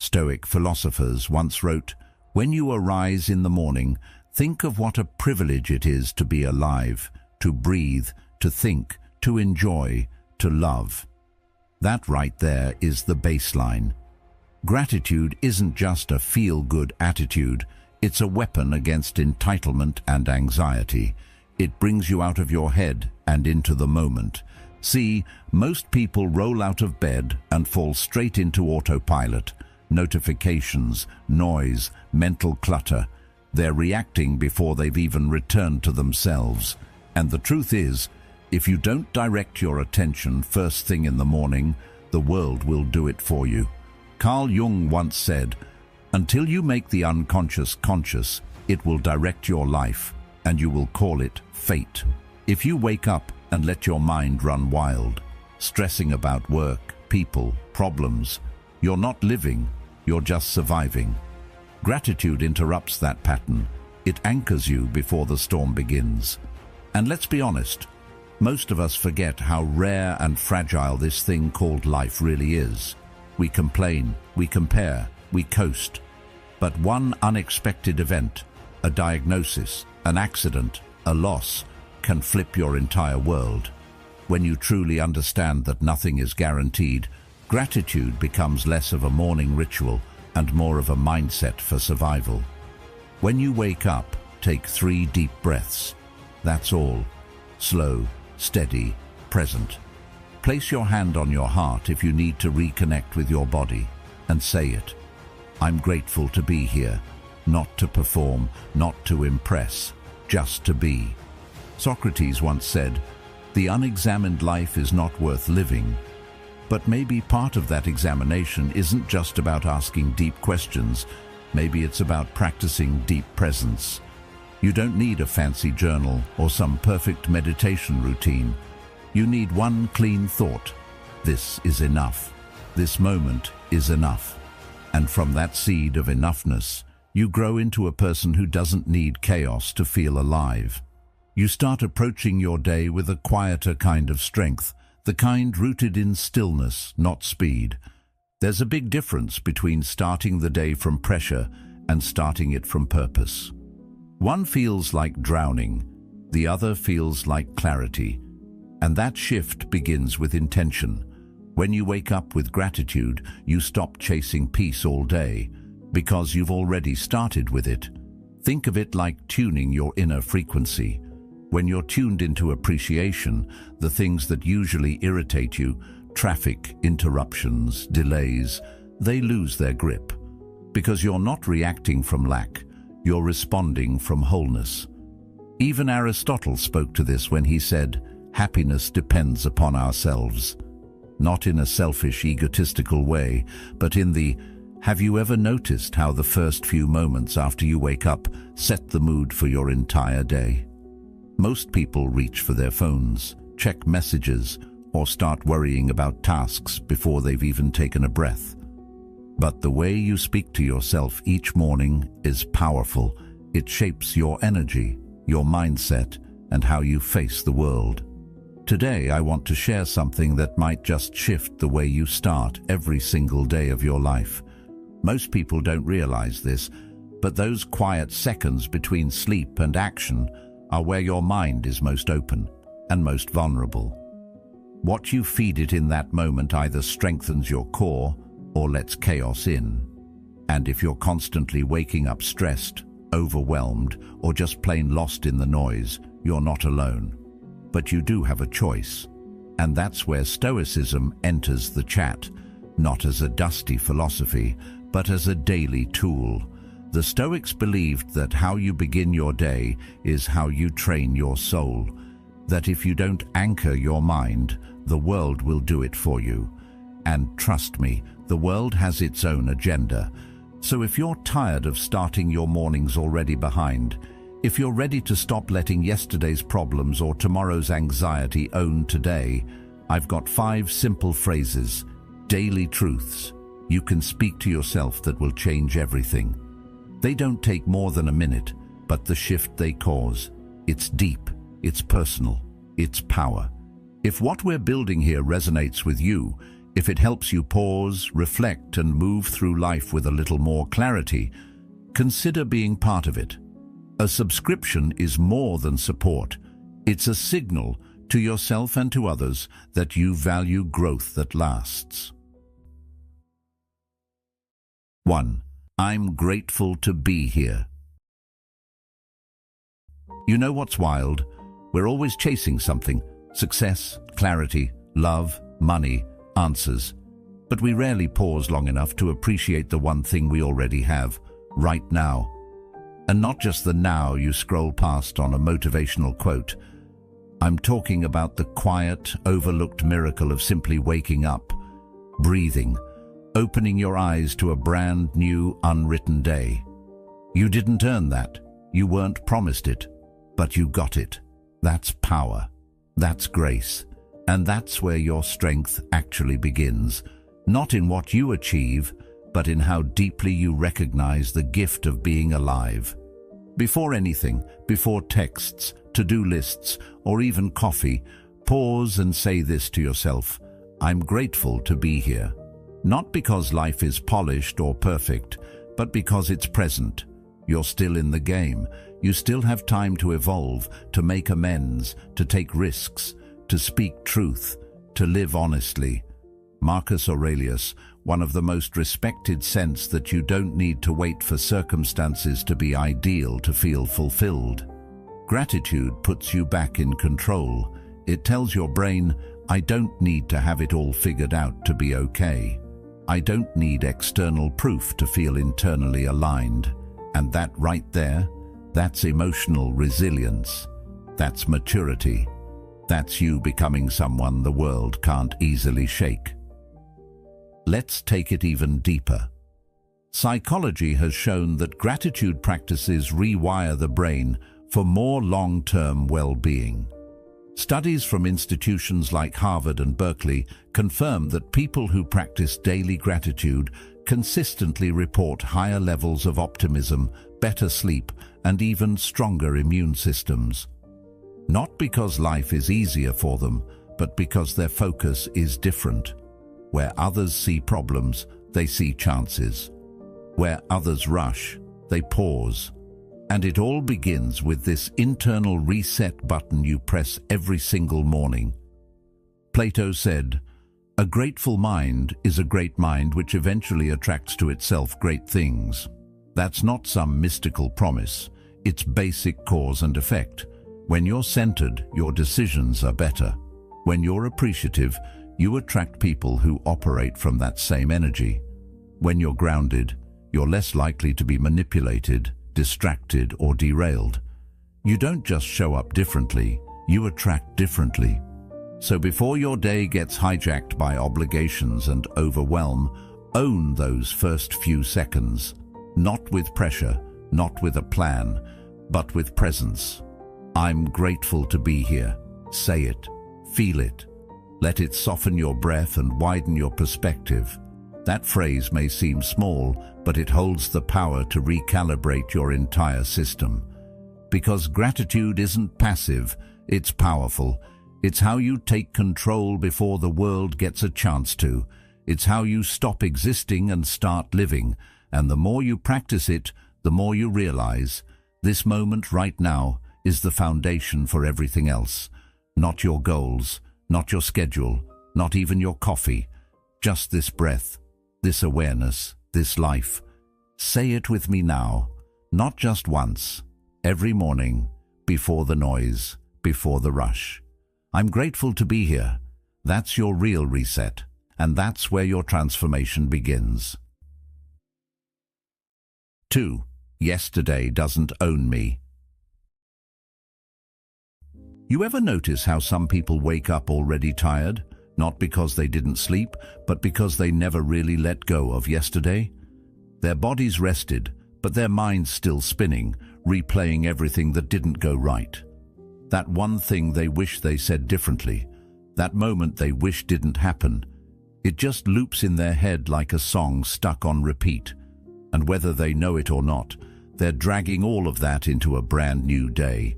Stoic philosophers once wrote, "When you arise in the morning, think of what a privilege it is to be alive, to breathe, to think, to enjoy, to love." That right there is the baseline. Gratitude isn't just a feel-good attitude, it's a weapon against entitlement and anxiety. It brings you out of your head and into the moment. See, most people roll out of bed and fall straight into autopilot. Notifications, noise, mental clutter. They're reacting before they've even returned to themselves. And the truth is, if you don't direct your attention first thing in the morning, the world will do it for you. Carl Jung once said, "Until you make the unconscious conscious, it will direct your life, and you will call it fate." If you wake up and let your mind run wild, stressing about work, people, problems, you're not living, you're just surviving. Gratitude interrupts that pattern. It anchors you before the storm begins. And let's be honest, most of us forget how rare and fragile this thing called life really is. We complain, we compare, we coast. But one unexpected event, a diagnosis, an accident, a loss, can flip your entire world. When you truly understand that nothing is guaranteed, gratitude becomes less of a morning ritual and more of a mindset for survival. When you wake up, take 3 deep breaths. That's all. Slow, steady, present. Place your hand on your heart if you need to reconnect with your body, and say it. I'm grateful to be here, not to perform, not to impress, just to be. Socrates once said, "The unexamined life is not worth living." But maybe part of that examination isn't just about asking deep questions. Maybe it's about practicing deep presence. You don't need a fancy journal or some perfect meditation routine. You need one clean thought. This is enough. This moment is enough. And from that seed of enoughness, you grow into a person who doesn't need chaos to feel alive. You start approaching your day with a quieter kind of strength, the kind rooted in stillness, not speed. There's a big difference between starting the day from pressure and starting it from purpose. One feels like drowning, the other feels like clarity. And that shift begins with intention. When you wake up with gratitude, you stop chasing peace all day, because you've already started with it. Think of it like tuning your inner frequency. When you're tuned into appreciation, the things that usually irritate you, traffic, interruptions, delays, they lose their grip. Because you're not reacting from lack, you're responding from wholeness. Even Aristotle spoke to this when he said, "Happiness depends upon ourselves." Not in a selfish, egotistical way, but in the, have you ever noticed how the first few moments after you wake up set the mood for your entire day? Most people reach for their phones, check messages, or start worrying about tasks before they've even taken a breath. But the way you speak to yourself each morning is powerful. It shapes your energy, your mindset, and how you face the world. Today, I want to share something that might just shift the way you start every single day of your life. Most people don't realize this, but those quiet seconds between sleep and action are where your mind is most open and most vulnerable. What you feed it in that moment either strengthens your core or lets chaos in. And if you're constantly waking up stressed, overwhelmed, or just plain lost in the noise, you're not alone. But you do have a choice. And that's where Stoicism enters the chat, not as a dusty philosophy, but as a daily tool. The Stoics believed that how you begin your day is how you train your soul, that if you don't anchor your mind, the world will do it for you. And trust me, the world has its own agenda. So if you're tired of starting your mornings already behind, if you're ready to stop letting yesterday's problems or tomorrow's anxiety own today, I've got 5 simple phrases, daily truths, you can speak to yourself that will change everything. They don't take more than a minute, but the shift they cause, it's deep, it's personal, it's power. If what we're building here resonates with you, If it helps you pause, reflect, and move through life with a little more clarity, consider being part of it. A subscription is more than support. It's a signal to yourself and to others that you value growth that lasts. 1. I'm grateful to be here. You know what's wild? We're always chasing something: success, clarity, love, money, answers. But we rarely pause long enough to appreciate the one thing we already have, right now. And not just the now you scroll past on a motivational quote. I'm talking about the quiet, overlooked miracle of simply waking up, breathing, opening your eyes to a brand new, unwritten day. You didn't earn that. You weren't promised it, but you got it. That's power. That's grace. And that's where your strength actually begins. Not in what you achieve, but in how deeply you recognize the gift of being alive. Before anything, before texts, to-do lists, or even coffee, pause and say this to yourself: I'm grateful to be here. Not because life is polished or perfect, but because it's present. You're still in the game. You still have time to evolve, to make amends, to take risks, to speak truth, to live honestly. Marcus Aurelius, one of the most respected, says that you don't need to wait for circumstances to be ideal to feel fulfilled. Gratitude puts you back in control. It tells your brain, I don't need to have it all figured out to be okay. I don't need external proof to feel internally aligned. And that right there, that's emotional resilience. That's maturity. That's you becoming someone the world can't easily shake. Let's take it even deeper. Psychology has shown that gratitude practices rewire the brain for more long-term well-being. Studies from institutions like Harvard and Berkeley confirm that people who practice daily gratitude consistently report higher levels of optimism, better sleep, and even stronger immune systems. Not because life is easier for them, but because their focus is different. Where others see problems, they see chances. Where others rush, they pause. And it all begins with this internal reset button you press every single morning. Plato said, "A grateful mind is a great mind which eventually attracts to itself great things." That's not some mystical promise. It's basic cause and effect. When you're centered, your decisions are better. When you're appreciative, you attract people who operate from that same energy. When you're grounded, you're less likely to be manipulated, distracted, or derailed. You don't just show up differently, you attract differently. So before your day gets hijacked by obligations and overwhelm, own those first few seconds. Not with pressure, not with a plan, but with presence. I'm grateful to be here. Say it. Feel it. Let it soften your breath and widen your perspective. That phrase may seem small, but it holds the power to recalibrate your entire system. Because gratitude isn't passive, it's powerful. It's how you take control before the world gets a chance to. It's how you stop existing and start living. And the more you practice it, the more you realize this moment right now is the foundation for everything else. Not your goals, not your schedule, not even your coffee. Just this breath, this awareness, this life. Say it with me now, not just once, every morning, before the noise, before the rush. I'm grateful to be here. That's your real reset, and that's where your transformation begins. 2. Yesterday doesn't own me. You ever notice how some people wake up already tired? Not because they didn't sleep, but because they never really let go of yesterday? Their bodies rested, but their minds still spinning, replaying everything that didn't go right. That one thing they wish they said differently, that moment they wish didn't happen. It just loops in their head like a song stuck on repeat. And whether they know it or not, they're dragging all of that into a brand new day.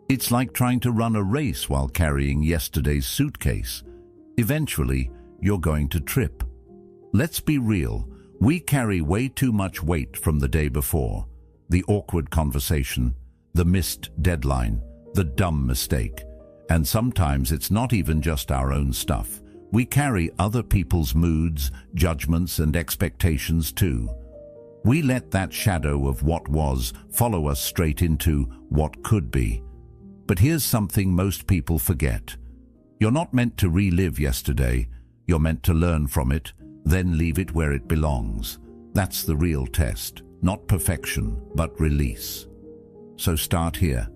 It's like trying to run a race while carrying yesterday's suitcase. Eventually, you're going to trip. Let's be real. We carry way too much weight from the day before. The awkward conversation, the missed deadline, the dumb mistake. And sometimes it's not even just our own stuff. We carry other people's moods, judgments, and expectations too. We let that shadow of what was follow us straight into what could be. But here's something most people forget. You're not meant to relive yesterday. You're meant to learn from it, then leave it where it belongs. That's the real test. Not perfection, but release. So start here.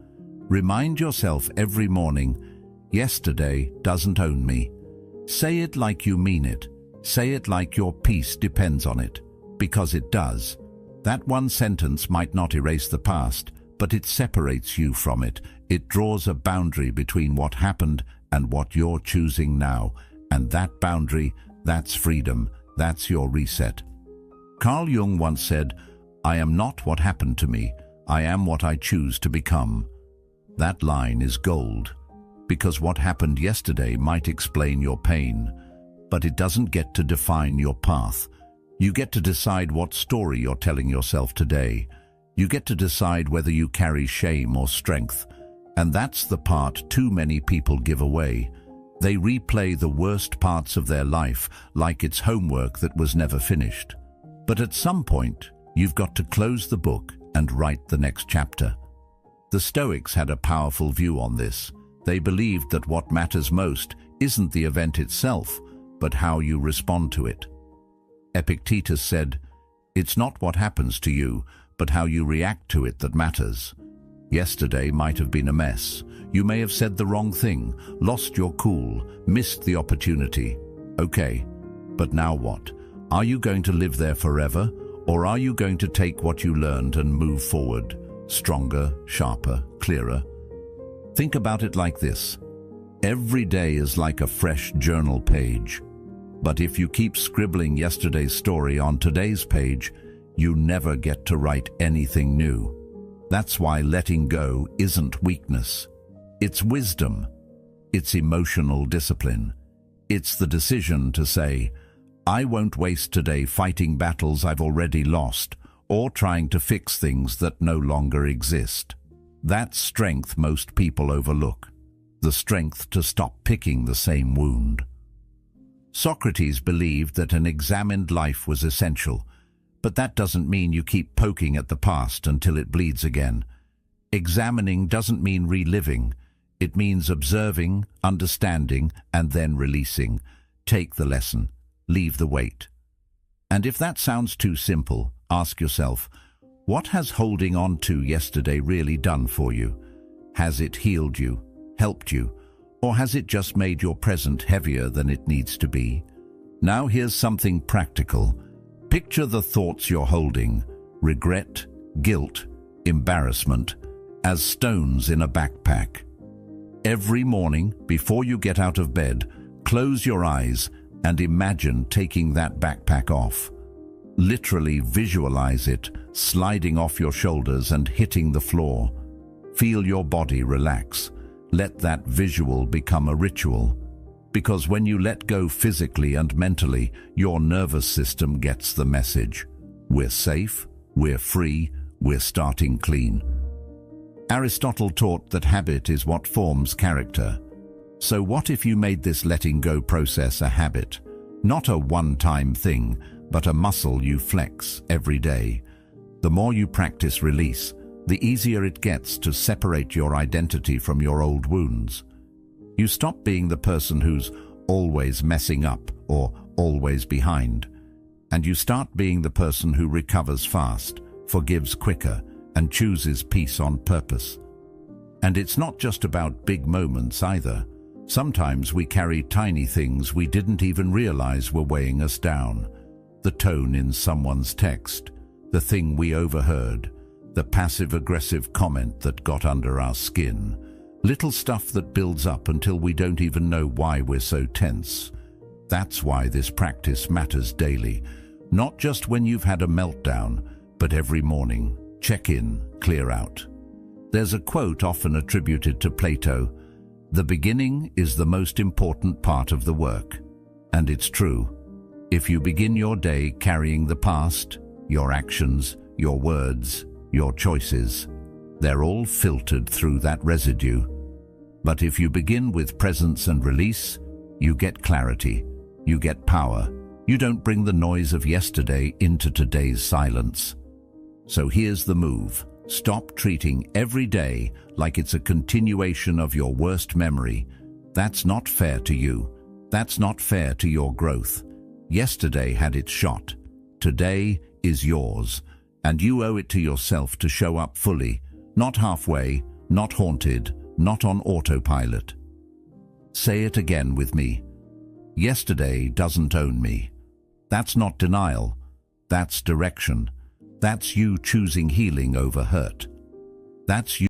Remind yourself every morning, yesterday doesn't own me. Say it like you mean it. Say it like your peace depends on it. Because it does. That one sentence might not erase the past, but it separates you from it. It draws a boundary between what happened and what you're choosing now. And that boundary, that's freedom. That's your reset. Carl Jung once said, "I am not what happened to me. I am what I choose to become." That line is gold, because what happened yesterday might explain your pain, but it doesn't get to define your path. You get to decide what story you're telling yourself today. You get to decide whether you carry shame or strength, and that's the part too many people give away. They replay the worst parts of their life like it's homework that was never finished. But at some point, you've got to close the book and write the next chapter. The Stoics had a powerful view on this. They believed that what matters most isn't the event itself, but how you respond to it. Epictetus said, "It's not what happens to you, but how you react to it that matters." Yesterday might have been a mess. You may have said the wrong thing, lost your cool, missed the opportunity. Okay, but now what? Are you going to live there forever, or are you going to take what you learned and move forward, stronger, sharper, clearer? Think about it like this. Every day is like a fresh journal page. But if you keep scribbling yesterday's story on today's page, you never get to write anything new. That's why letting go isn't weakness. It's wisdom. It's emotional discipline. It's the decision to say, I won't waste today fighting battles I've already lost or trying to fix things that no longer exist. That's strength most people overlook. The strength to stop picking the same wound. Socrates believed that an examined life was essential, but that doesn't mean you keep poking at the past until it bleeds again. Examining doesn't mean reliving. It means observing, understanding, and then releasing. Take the lesson, leave the weight. And if that sounds too simple, ask yourself, what has holding on to yesterday really done for you? Has it healed you, helped you, or has it just made your present heavier than it needs to be? Now here's something practical. Picture the thoughts you're holding, regret, guilt, embarrassment, as stones in a backpack. Every morning, before you get out of bed, close your eyes and imagine taking that backpack off. Literally visualize it, sliding off your shoulders and hitting the floor. Feel your body relax. Let that visual become a ritual. Because when you let go physically and mentally, your nervous system gets the message. We're safe, we're free, we're starting clean. Aristotle taught that habit is what forms character. So what if you made this letting go process a habit? Not a one-time thing, but a muscle you flex every day. The more you practice release, the easier it gets to separate your identity from your old wounds. You stop being the person who's always messing up or always behind, and you start being the person who recovers fast, forgives quicker, and chooses peace on purpose. And it's not just about big moments either. Sometimes we carry tiny things we didn't even realize were weighing us down. The tone in someone's text, the thing we overheard, the passive-aggressive comment that got under our skin. Little stuff that builds up until we don't even know why we're so tense. That's why this practice matters daily. Not just when you've had a meltdown, but every morning. Check in, clear out. There's a quote often attributed to Plato, "The beginning is the most important part of the work." And it's true. If you begin your day carrying the past, your actions, your words, your choices, they're all filtered through that residue. But if you begin with presence and release, you get clarity, you get power. You don't bring the noise of yesterday into today's silence. So here's the move. Stop treating every day like it's a continuation of your worst memory. That's not fair to you. That's not fair to your growth. Yesterday had its shot. Today is yours, and you owe it to yourself to show up fully, not halfway, not haunted, not on autopilot. Say it again with me. Yesterday doesn't own me. That's not denial. That's direction. That's you choosing healing over hurt. That's you